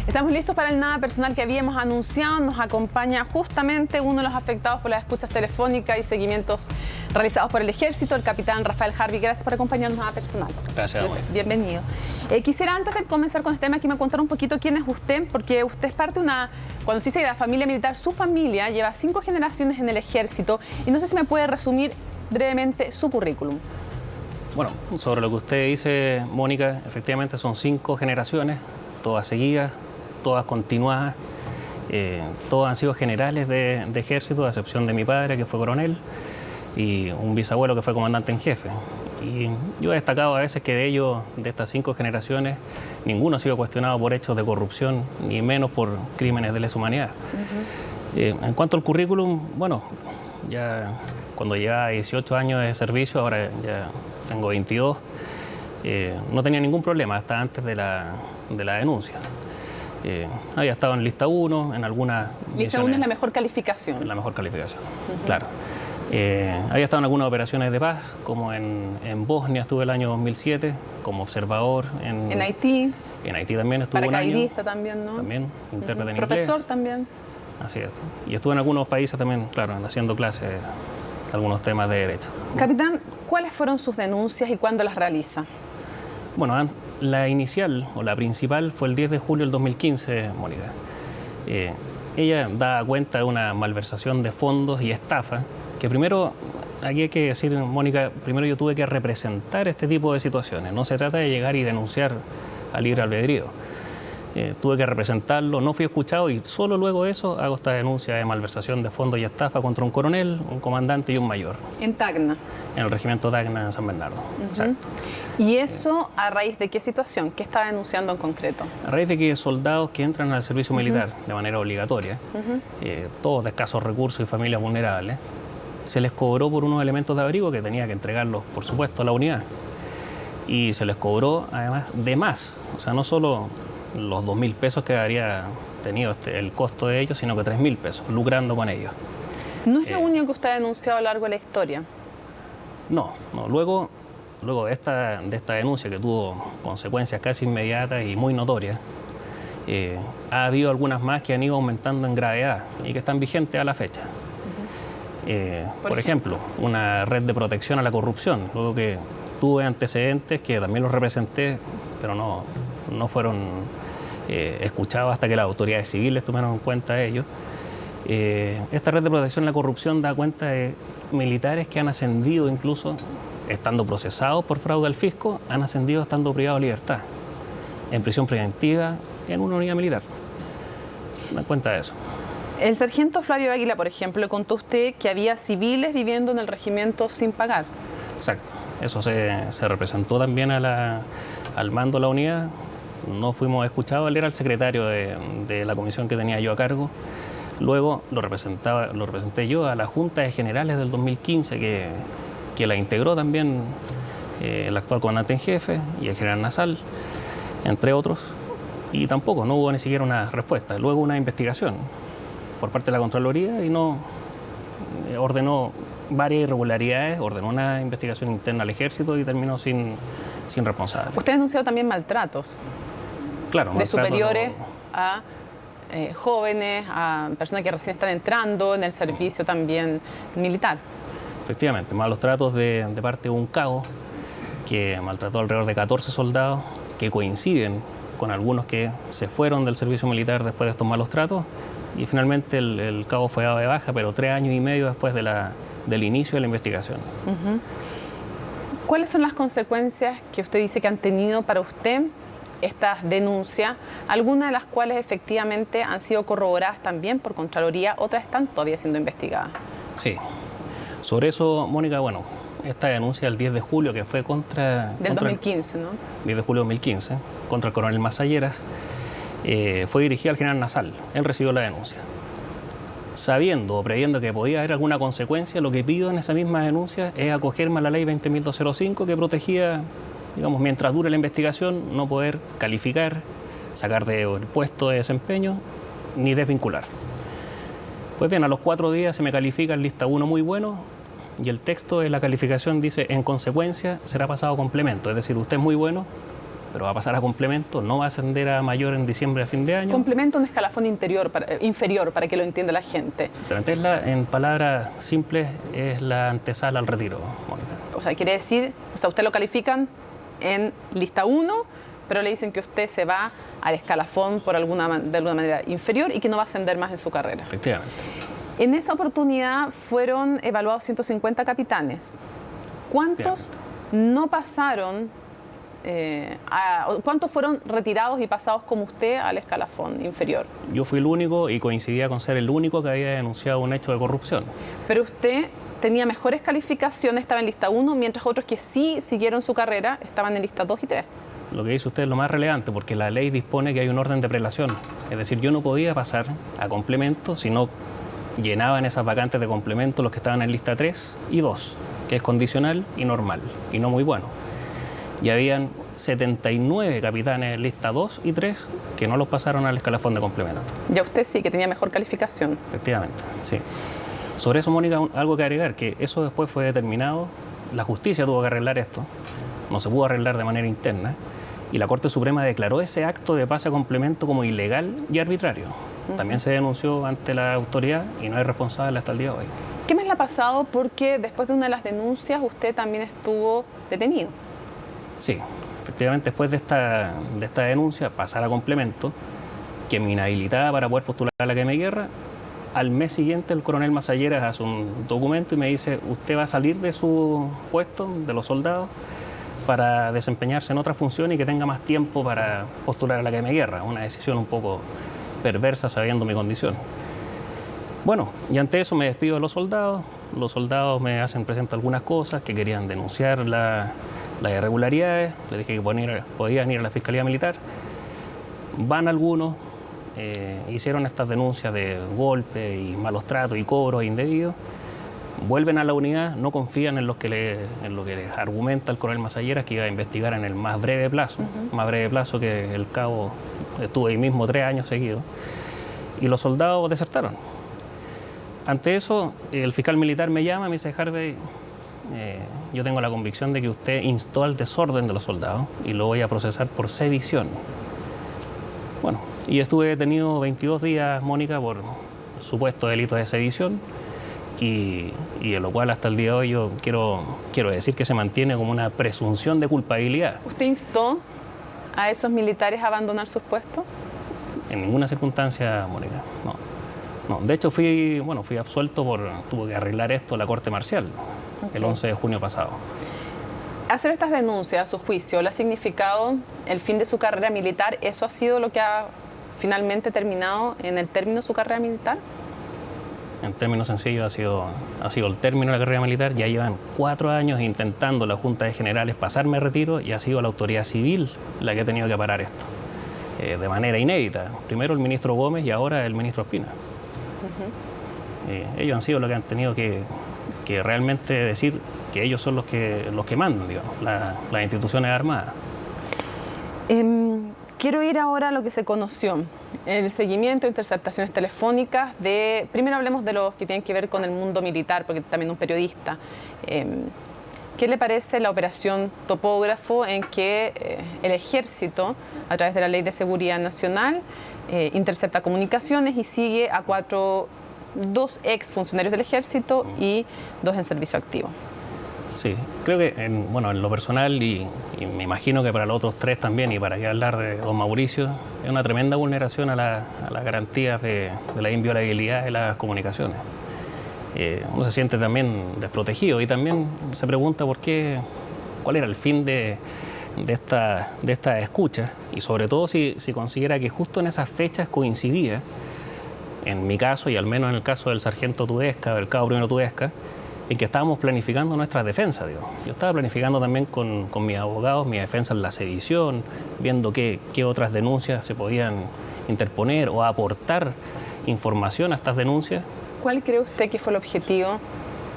Estamos listos para el Nada Personal que habíamos anunciado. Nos acompaña justamente uno de los afectados por las escuchas telefónicas y seguimientos realizados por el Ejército, el capitán Rafael Harvey. Gracias por acompañarnos, Nada Personal. Gracias. Bienvenido. Quisiera, antes de comenzar con este tema, que me contara un poquito quién es usted, porque usted es parte de una, cuando se dice de la familia militar, su familia lleva 5 generaciones en el Ejército, y no sé si me puede resumir brevemente su currículum. Bueno, sobre lo que usted dice, Mónica, efectivamente son 5 generaciones, todas seguidas, todas continuadas, todos han sido generales de ejército, a excepción de mi padre, que fue coronel, y un bisabuelo que fue comandante en jefe. Y yo he destacado a veces que de ellos, de estas 5 generaciones, ninguno ha sido cuestionado por hechos de corrupción, ni menos por crímenes de lesa humanidad. En cuanto al currículum, bueno, ya cuando llevaba 18 años de servicio, ahora ya tengo 22, no tenía ningún problema hasta antes de la denuncia. Había estado en lista 1, en algunas... Lista 1 es la mejor calificación. La mejor calificación, claro. Había estado en algunas operaciones de paz, como en Bosnia estuve el año 2007, como observador. En Haití. En Haití también estuve un año. Paracaidista también, ¿no? También, intérprete en inglés. Profesor también. Así es. Y estuve en algunos países también, claro, haciendo clases de algunos temas de derecho. Capitán, ¿cuáles fueron sus denuncias y cuándo las realiza? Bueno, la inicial o la principal fue el 10 de julio del 2015, Mónica. Ella da cuenta de una malversación de fondos y estafa, que primero, aquí hay que decir, Mónica, primero yo tuve que representar este tipo de situaciones. No se trata de llegar y denunciar al libre albedrío. Tuve que representarlo, no fui escuchado y solo luego de eso hago esta denuncia de malversación de fondos y estafa contra un coronel, un comandante y un mayor. En Tacna. En el regimiento Tacna en San Bernardo, exacto. ¿Y eso a raíz de qué situación? ¿Qué estaba denunciando en concreto? A raíz de que soldados que entran al servicio militar de manera obligatoria, todos de escasos recursos y familias vulnerables, se les cobró por unos elementos de abrigo que tenía que entregarlos, por supuesto, a la unidad. Y se les cobró, además, de más. O sea, no solo los 2.000 pesos que habría tenido el costo de ellos, sino que 3.000 pesos, lucrando con ellos. ¿No es lo único que usted ha denunciado a lo largo de la historia? No. Luego de esta denuncia, que tuvo consecuencias casi inmediatas y muy notorias, ha habido algunas más que han ido aumentando en gravedad y que están vigentes a la fecha. Por ejemplo, una red de protección a la corrupción. Luego que tuve antecedentes que también los representé, pero no fueron escuchados hasta que las autoridades civiles tomaron en cuenta ello. Esta red de protección a la corrupción da cuenta de militares que han ascendido incluso estando procesados por fraude al fisco, han ascendido estando privados de libertad, en prisión preventiva, en una unidad militar. Da cuenta de eso. El sargento Flavio Águila, por ejemplo, le contó usted que había civiles viviendo en el regimiento sin pagar. Exacto. Eso se representó también al mando de la unidad. No fuimos escuchados. Él era el secretario de la comisión que tenía yo a cargo. Luego lo representé yo a la Junta de Generales del 2015, que la integró también el actual comandante en jefe y el general Nasal, entre otros. Y tampoco, no hubo ni siquiera una respuesta. Luego una investigación por parte de la Contraloría y no ordenó varias irregularidades, ordenó una investigación interna al Ejército y terminó sin responsable. ¿Usted ha denunciado también maltratos? Claro, de superiores a jóvenes, a personas que recién están entrando en el servicio también militar. Efectivamente, malos tratos de parte de un cabo que maltrató alrededor de 14 soldados que coinciden con algunos que se fueron del servicio militar después de estos malos tratos y finalmente el cabo fue dado de baja, pero 3 años y medio después del inicio de la investigación. ¿Cuáles son las consecuencias que usted dice que han tenido para usted estas denuncias, algunas de las cuales efectivamente han sido corroboradas también por Contraloría, otras están todavía siendo investigadas? Sí. Sobre eso, Mónica, bueno, esta denuncia del 10 de julio que fue contra... Del 2015, ¿no? 10 de julio de 2015, contra el coronel Masalleras, fue dirigida al general Nasal. Él recibió la denuncia. Sabiendo o previendo que podía haber alguna consecuencia, lo que pido en esa misma denuncia es acogerme a la ley 20.205 que protegía, digamos, mientras dure la investigación, no poder calificar, sacar del puesto de desempeño ni desvincular. Pues bien, a los 4 días se me califica en lista 1 muy bueno y el texto de la calificación dice: en consecuencia será pasado a complemento, es decir, usted es muy bueno, pero va a pasar a complemento, no va a ascender a mayor en diciembre a fin de año. Complemento un escalafón inferior, para que lo entienda la gente. Exactamente, en palabras simples, es la antesala al retiro, Mónica. O sea, quiere decir, usted lo califican en lista 1, pero le dicen que usted se va al escalafón de alguna manera inferior y que no va a ascender más en su carrera. Efectivamente. En esa oportunidad fueron evaluados 150 capitanes. ¿Cuántos no pasaron, cuántos fueron retirados y pasados como usted al escalafón inferior? Yo fui el único y coincidía con ser el único que había denunciado un hecho de corrupción. Pero usted tenía mejores calificaciones, estaba en lista 1, mientras otros que sí siguieron su carrera estaban en lista 2 y 3. Lo que dice usted es lo más relevante, porque la ley dispone que hay un orden de prelación. Es decir, yo no podía pasar a complemento si no llenaban esas vacantes de complemento los que estaban en lista 3 y 2, que es condicional y normal, y no muy bueno. Y habían 79 capitanes en lista 2 y 3 que no los pasaron al escalafón de complemento. Ya usted sí, que tenía mejor calificación. Efectivamente, sí. Sobre eso, Mónica, algo que agregar, que eso después fue determinado, la justicia tuvo que arreglar esto, no se pudo arreglar de manera interna, y la Corte Suprema declaró ese acto de pase a complemento como ilegal y arbitrario. También se denunció ante la autoridad y no hay responsable hasta el día de hoy. ¿Qué más le ha pasado? Porque después de una de las denuncias usted también estuvo detenido. Sí, efectivamente después de esta denuncia, pasar a complemento, que me inhabilitaba para poder postular a la quema de guerra, al mes siguiente el coronel Masalleras hace un documento y me dice, usted va a salir de su puesto, de los soldados, para desempeñarse en otra función y que tenga más tiempo para postular a la quema de guerra. Una decisión un poco perversa sabiendo mi condición. Bueno, y ante eso me despido de los soldados me hacen presente algunas cosas, que querían denunciar las irregularidades, les dije que podían ir a la Fiscalía Militar, van algunos, hicieron estas denuncias de golpe y malos tratos y cobros indebidos, vuelven a la unidad, no confían en lo que les argumenta el coronel Masalleras, que iba a investigar en el más breve plazo, más breve plazo que el cabo estuvo ahí mismo 3 años seguidos, y los soldados desertaron. Ante eso, el fiscal militar me llama y me dice, Harvey, yo tengo la convicción de que usted instó al desorden de los soldados y lo voy a procesar por sedición. Bueno, y estuve detenido 22 días, Mónica, por supuesto delito de sedición, y en lo cual hasta el día de hoy yo quiero decir que se mantiene como una presunción de culpabilidad. ¿Usted instó a esos militares a abandonar sus puestos? En ninguna circunstancia, Mónica, no. De hecho, fui absuelto tuvo que arreglar esto la Corte Marcial, el 11 de junio pasado. Hacer estas denuncias, a su juicio, ¿le ha significado el fin de su carrera militar? ¿Eso ha sido lo que ha finalmente terminado en el término de su carrera militar? En términos sencillos, ha sido el término de la carrera militar. Ya llevan 4 años intentando la Junta de Generales pasarme a retiro y ha sido la autoridad civil la que ha tenido que parar esto, de manera inédita. Primero el ministro Gómez y ahora el ministro Espina. Ellos han sido los que han tenido que realmente decir que ellos son los que mandan, digamos, las instituciones armadas. Quiero ir ahora a lo que se conoció, el seguimiento, interceptaciones telefónicas primero hablemos de los que tienen que ver con el mundo militar, porque también un periodista. ¿Qué le parece la operación Topógrafo, en que el Ejército, a través de la Ley de Seguridad Nacional, intercepta comunicaciones y sigue a 2 ex funcionarios del Ejército y 2 en servicio activo? Sí, creo que en lo personal y me imagino que para los otros 3 también, y para qué hablar de don Mauricio, es una tremenda vulneración a las garantías de la inviolabilidad de las comunicaciones. Uno se siente también desprotegido y también se pregunta cuál era el fin de esta escucha, y sobre todo si considera que justo en esas fechas coincidía, en mi caso y al menos en el caso del sargento Tudesca, del cabo primero Tudesca, en que estábamos planificando nuestras defensas. Yo estaba planificando también con mis abogados mi defensa en la sedición, viendo qué otras denuncias se podían interponer o aportar información a estas denuncias. ¿Cuál cree usted que fue el objetivo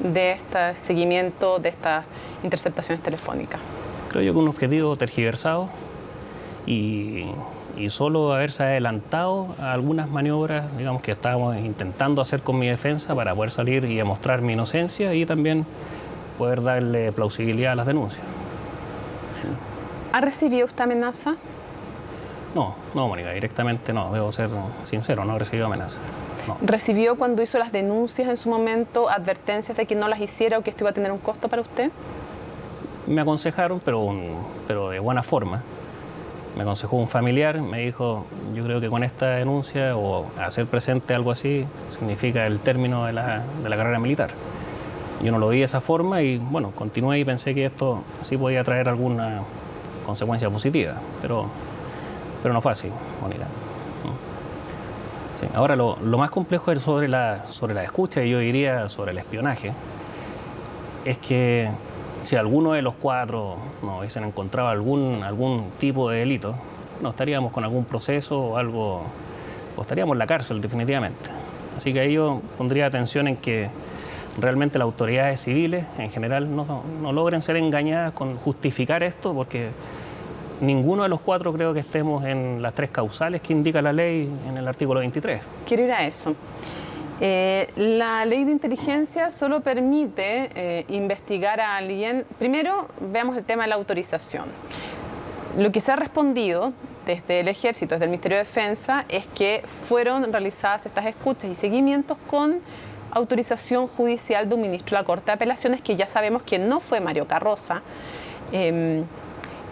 de este seguimiento, de estas interceptaciones telefónicas? Creo yo que un objetivo tergiversado y solo haberse adelantado a algunas maniobras, digamos, que estábamos intentando hacer con mi defensa para poder salir y demostrar mi inocencia y también poder darle plausibilidad a las denuncias. ¿Ha recibido usted amenaza? No, no, Mónica, directamente no, debo ser sincero, no he recibido amenazas. No. ¿Recibió cuando hizo las denuncias en su momento advertencias de que no las hiciera o que esto iba a tener un costo para usted? Me aconsejaron, pero de buena forma. Me aconsejó un familiar, me dijo, yo creo que con esta denuncia o hacer presente algo así significa el término de la carrera militar. Yo no lo vi de esa forma y bueno, continué y pensé que esto sí podía traer alguna consecuencia positiva, pero no fue así, Mónica. Sí. Ahora, lo más complejo es sobre la escucha y yo diría sobre el espionaje, es que si alguno de los cuatro nos hubiesen encontrado algún tipo de delito, no estaríamos con algún proceso o algo, o estaríamos en la cárcel definitivamente. Así que ahí yo pondría atención en que realmente las autoridades civiles en general no logren ser engañadas con justificar esto, porque ninguno de los cuatro creo que estemos en las tres causales que indica la ley en el artículo 23. Quiero ir a eso. La ley de inteligencia solo permite investigar a alguien. Primero, veamos el tema de la autorización. Lo que se ha respondido desde el Ejército, desde el Ministerio de Defensa, es que fueron realizadas estas escuchas y seguimientos con autorización judicial de un ministro de la Corte de Apelaciones, que ya sabemos que no fue Mario Carroza.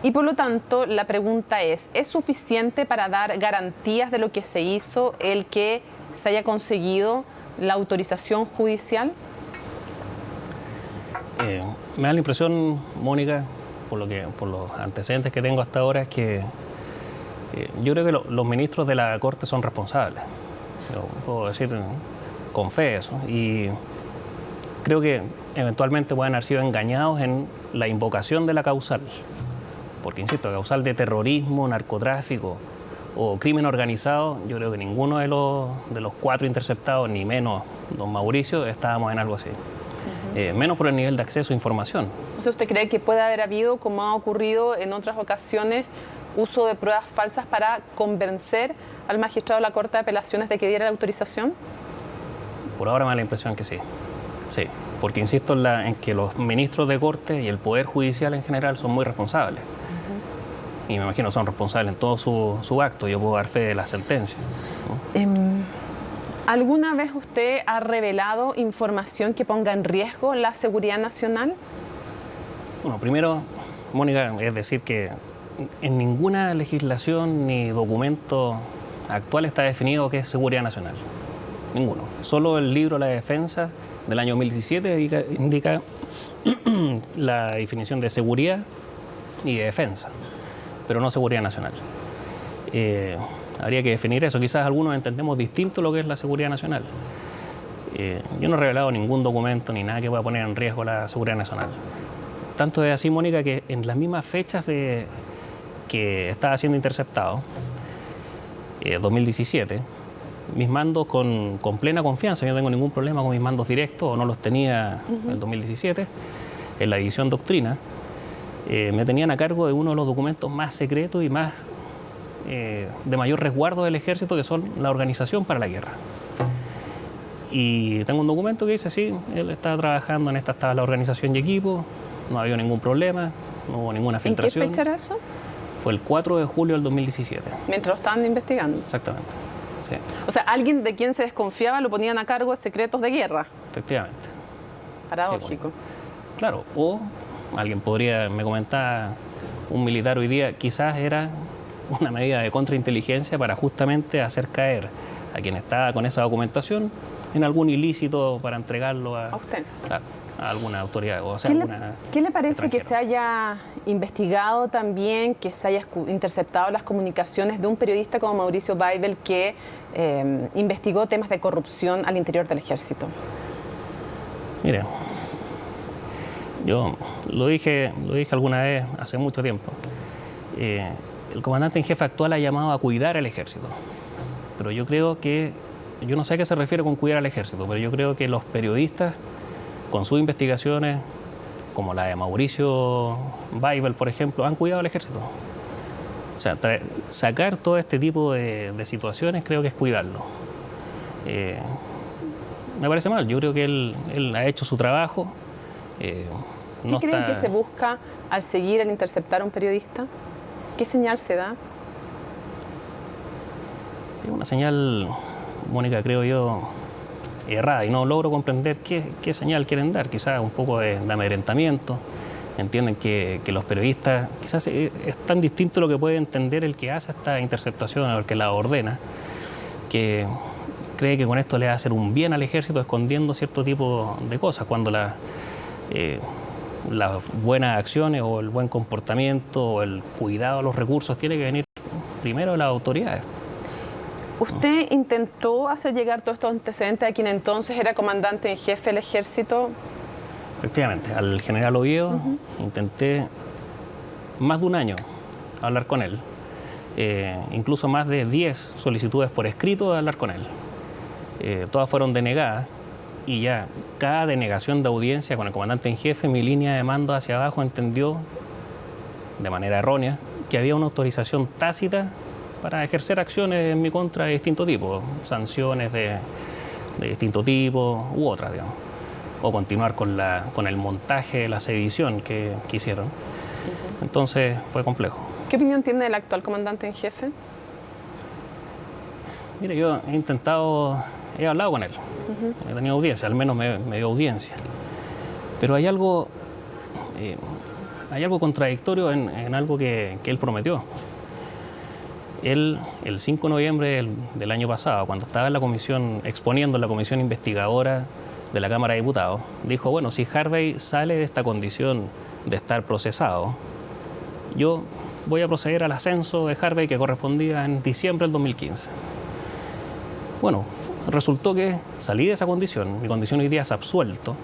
Y por lo tanto, la pregunta ¿es suficiente para dar garantías de lo que se hizo el que se haya conseguido la autorización judicial? Me da la impresión, Mónica, por los antecedentes que tengo hasta ahora, es que yo creo que los ministros de la Corte son responsables. Lo puedo decir con fe eso. Y creo que eventualmente pueden haber sido engañados en la invocación de la causal. Porque, insisto, causal de terrorismo, narcotráfico o crimen organizado, yo creo que ninguno de los cuatro interceptados, ni menos don Mauricio, estábamos en algo así. Menos por el nivel de acceso a información. O sea, ¿usted cree que puede haber habido, como ha ocurrido en otras ocasiones, uso de pruebas falsas para convencer al magistrado de la Corte de Apelaciones de que diera la autorización? Por ahora me da la impresión que sí. Sí, porque insisto en que los ministros de Corte y el Poder Judicial en general son muy responsables. Y me imagino son responsables en todo su acto. Yo puedo dar fe de la sentencia. ¿Alguna vez usted ha revelado información que ponga en riesgo la seguridad nacional? Bueno, primero, Mónica, es decir que en ninguna legislación ni documento actual está definido qué es seguridad nacional. Ninguno. Solo el libro La Defensa del año 2017 indica la definición de seguridad y de defensa, pero no seguridad nacional. Habría que definir eso. Quizás algunos entendemos distinto lo que es la seguridad nacional. Yo no he revelado ningún documento ni nada que pueda poner en riesgo la seguridad nacional. Tanto es así, Mónica, que en las mismas fechas que estaba siendo interceptado, 2017, mis mandos con plena confianza, yo no tengo ningún problema con mis mandos directos, o no los tenía en el 2017, en la división doctrina, me tenían a cargo de uno de los documentos más secretos y más de mayor resguardo del Ejército, que son la Organización para la Guerra. Y tengo un documento que dice, sí, él estaba trabajando en esta tabla de organización y equipo, no había ningún problema, no hubo ninguna filtración. ¿En qué fecha era eso? Fue el 4 de julio del 2017. Mientras lo estaban investigando. Exactamente. Sí. O sea, alguien de quien se desconfiaba lo ponían a cargo de secretos de guerra. Efectivamente. Paradójico. Sí, claro, o alguien me comentaba, un militar hoy día, quizás era una medida de contrainteligencia para justamente hacer caer a quien estaba con esa documentación en algún ilícito para entregarlo a usted. Claro, a alguna autoridad. O sea, ¿Qué le parece que se haya investigado también, que se haya interceptado las comunicaciones de un periodista como Mauricio Baibel que investigó temas de corrupción al interior del Ejército? Mire, yo lo dije alguna vez hace mucho tiempo. El comandante en jefe actual ha llamado a cuidar al Ejército. Pero yo creo que, yo no sé a qué se refiere con cuidar al Ejército, pero yo creo que los periodistas, con sus investigaciones, como la de Mauricio Baibel, por ejemplo, han cuidado al Ejército. O sea, sacar todo este tipo de situaciones creo que es cuidarlo. Me parece mal, yo creo que él ha hecho su trabajo. ¿Qué creen que se busca al interceptar a un periodista? ¿Qué señal se da? Es una señal, Mónica, creo yo, errada, y no logro comprender qué señal quieren dar. Quizás un poco de amedrentamiento. Entienden que los periodistas, quizás es tan distinto lo que puede entender el que hace esta interceptación o el que la ordena, que cree que con esto le va a hacer un bien al ejército escondiendo cierto tipo de cosas, cuando las buenas acciones o el buen comportamiento o el cuidado de los recursos tiene que venir primero de las autoridades. ¿Usted intentó hacer llegar todos estos antecedentes a quien entonces era comandante en jefe del ejército? Efectivamente, al general Oviedo intenté más de un año hablar con él, incluso más de 10 solicitudes por escrito de hablar con él. Todas fueron denegadas y ya cada denegación de audiencia con el comandante en jefe, mi línea de mando hacia abajo entendió de manera errónea que había una autorización tácita para ejercer acciones en mi contra de distinto tipo, sanciones de distinto tipo u otras, digamos, o continuar con el montaje, la sedición que hicieron. Entonces fue complejo. ¿Qué opinión tiene el actual comandante en jefe? Mire, yo he hablado con él, he tenido audiencia, al menos me dio audiencia, pero hay algo contradictorio en algo que él prometió. Él, el 5 de noviembre del año pasado, cuando estaba en la comisión, exponiendo en la comisión investigadora de la Cámara de Diputados, dijo, bueno, si Harvey sale de esta condición de estar procesado, yo voy a proceder al ascenso de Harvey que correspondía en diciembre del 2015. Bueno, resultó que salí de esa condición, mi condición hoy día es absuelto,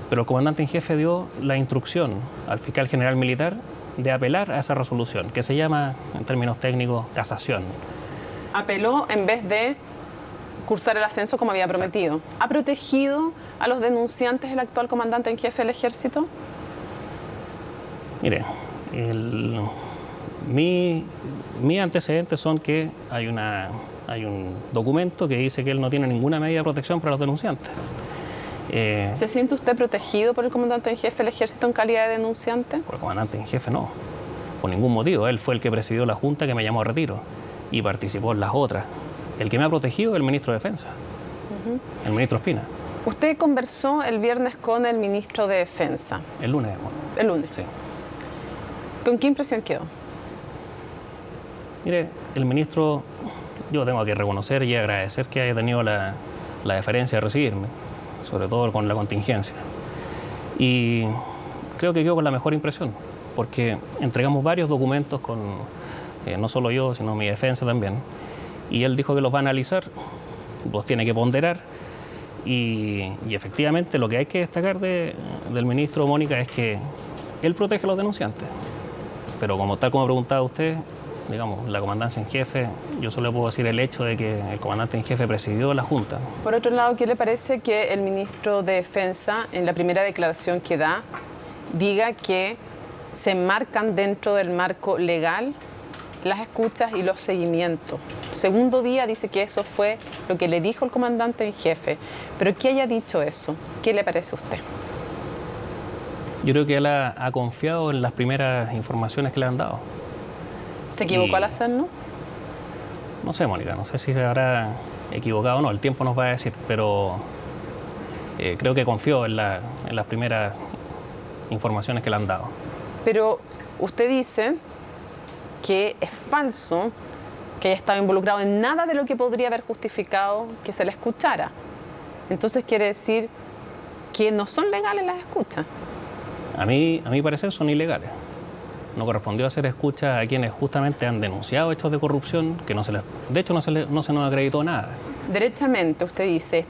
pero el comandante en jefe dio la instrucción al fiscal general militar de apelar a esa resolución, que se llama, en términos técnicos, casación. Apeló en vez de cursar el ascenso como había prometido. Exacto. ¿Ha protegido a los denunciantes el actual comandante en jefe del ejército? Mire, mis antecedentes son que hay un documento que dice que él no tiene ninguna medida de protección para los denunciantes. ¿Se siente usted protegido por el comandante en jefe del ejército en calidad de denunciante? Por el comandante en jefe no, por ningún motivo. Él fue el que presidió la junta que me llamó a retiro y participó en las otras. El que me ha protegido es el ministro de Defensa, el ministro Espina. ¿Usted conversó el viernes con el ministro de Defensa? El lunes. Bueno. El lunes. Sí. ¿Con qué impresión quedó? Mire, el ministro, yo tengo que reconocer y agradecer que haya tenido la deferencia de recibirme, sobre todo con la contingencia. Y creo que quedó con la mejor impresión, porque entregamos varios documentos con, no solo yo, sino mi defensa también, y él dijo que los va a analizar, los tiene que ponderar, y efectivamente lo que hay que destacar del ministro Mónica es que él protege a los denunciantes, pero tal como preguntaba usted, digamos, la comandancia en jefe, yo solo puedo decir el hecho de que el comandante en jefe presidió la Junta. Por otro lado, ¿qué le parece que el ministro de Defensa, en la primera declaración que da, diga que se enmarcan dentro del marco legal las escuchas y los seguimientos? Segundo día dice que eso fue lo que le dijo el comandante en jefe, pero que haya dicho eso, ¿qué le parece a usted? Yo creo que él ha confiado en las primeras informaciones que le han dado. ¿Se equivocó al hacerlo? No sé, Mónica, no sé si se habrá equivocado o no, el tiempo nos va a decir, pero creo que confió en las primeras informaciones que le han dado. Pero usted dice que es falso que haya estado involucrado en nada de lo que podría haber justificado que se le escuchara. Entonces quiere decir que no son legales las escuchas. A mi parecer son ilegales. No correspondió hacer escuchas a quienes justamente han denunciado hechos de corrupción, que de hecho no se nos acreditó nada. Derechamente, usted dice,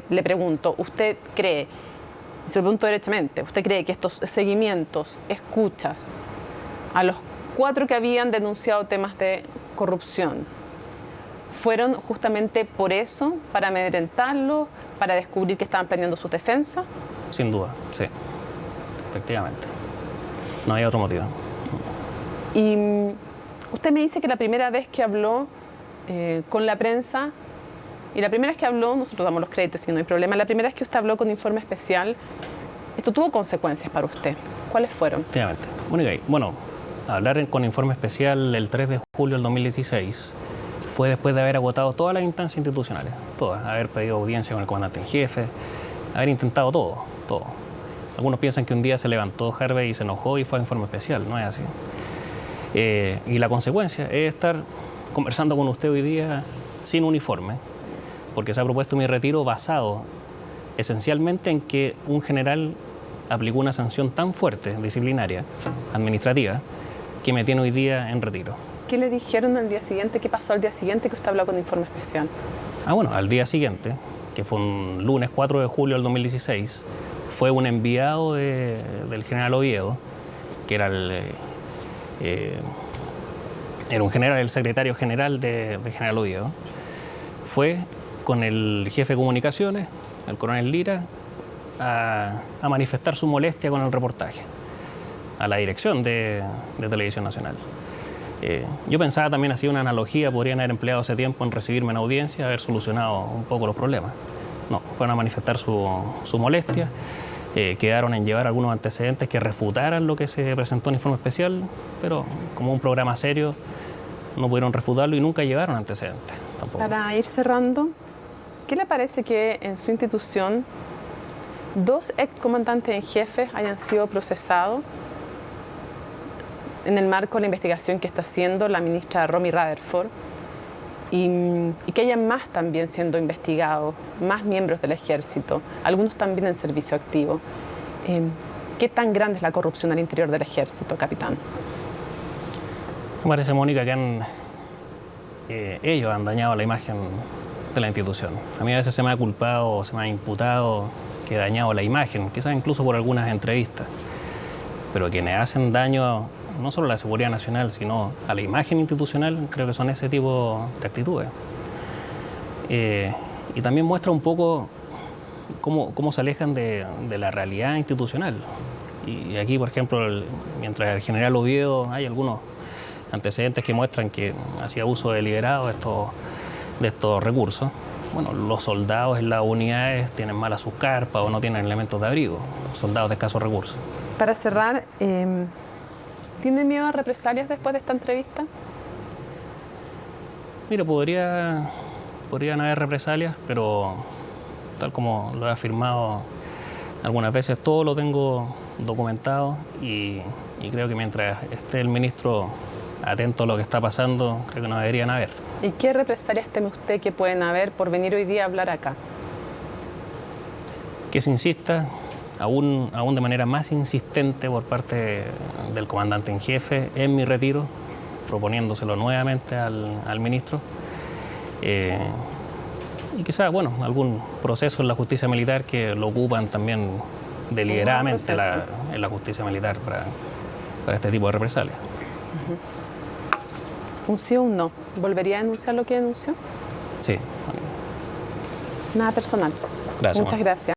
le pregunto, ¿usted cree, se lo pregunto derechamente, ¿usted cree que estos seguimientos, escuchas a los 4 que habían denunciado temas de corrupción fueron justamente por eso, para amedrentarlos, para descubrir que estaban planeando sus defensas? Sin duda, sí, efectivamente. No hay otro motivo. Y usted me dice que la primera vez que habló con la prensa, y la primera vez que habló, nosotros damos los créditos y no hay problema, la primera vez que usted habló con Informe Especial, esto tuvo consecuencias para usted. ¿Cuáles fueron? Efectivamente. Mónica, bueno, hablar con informe especial el 3 de julio del 2016 fue después de haber agotado todas las instancias institucionales, todas, haber pedido audiencia con el comandante en jefe, haber intentado todo, todo. Algunos piensan que un día se levantó Harvey y se enojó y fue a informe especial, no es así. Y la consecuencia es estar conversando con usted hoy día sin uniforme, porque se ha propuesto mi retiro basado esencialmente en que un general aplicó una sanción tan fuerte, disciplinaria, administrativa, que me tiene hoy día en retiro. ¿Qué le dijeron al día siguiente? ¿Qué pasó al día siguiente que usted habló con informe especial? Bueno, al día siguiente, que fue un lunes 4 de julio del 2016, fue un enviado del general Oviedo, que era era un general, el secretario general de general Oviedo, fue con el jefe de comunicaciones, el coronel Lira, a manifestar su molestia con el reportaje a la dirección de Televisión Nacional. Yo pensaba también, así una analogía, podrían haber empleado ese tiempo en recibirme en audiencia, haber solucionado un poco los problemas. No, fueron a manifestar su molestia, quedaron en llevar algunos antecedentes que refutaran lo que se presentó en informe especial, pero como un programa serio no pudieron refutarlo y nunca llevaron antecedentes tampoco. Para ir cerrando, ¿qué le parece que en su institución 2 excomandantes en jefe hayan sido procesados en el marco de la investigación que está haciendo la ministra Romy Rutherford y que hayan más también siendo investigados, más miembros del ejército, algunos también en servicio activo? ¿Qué tan grande es la corrupción al interior del ejército, capitán? Me parece, Mónica, que ellos han dañado la imagen de la institución. A mí a veces se me ha culpado, se me ha imputado que he dañado la imagen, quizás incluso por algunas entrevistas, pero quienes hacen daño no solo a la seguridad nacional, sino a la imagen institucional, creo que son ese tipo de actitudes. Y también muestra un poco cómo se alejan de la realidad institucional. Y aquí, por ejemplo, mientras el general Oviedo, hay algunos antecedentes que muestran que hacía uso deliberado de estos recursos. Bueno, los soldados en las unidades tienen mal a sus carpas o no tienen elementos de abrigo, soldados de escasos recursos. Para cerrar, ¿tiene miedo a represalias después de esta entrevista? Mira, podrían haber represalias, pero tal como lo he afirmado algunas veces, todo lo tengo documentado y creo que mientras esté el ministro atento a lo que está pasando, creo que no deberían haber. ¿Y qué represalias teme usted que pueden haber por venir hoy día a hablar acá? Que se insista, aún de manera más insistente por parte del comandante en jefe, en mi retiro, proponiéndoselo nuevamente al ministro. Y quizás, bueno, algún proceso en la justicia militar que lo ocupan también deliberadamente en la justicia militar para este tipo de represalias. ¿Un sí o un no? ¿Volvería a denunciar lo que denunció? Sí. Nada personal. Gracias. Muchas gracias.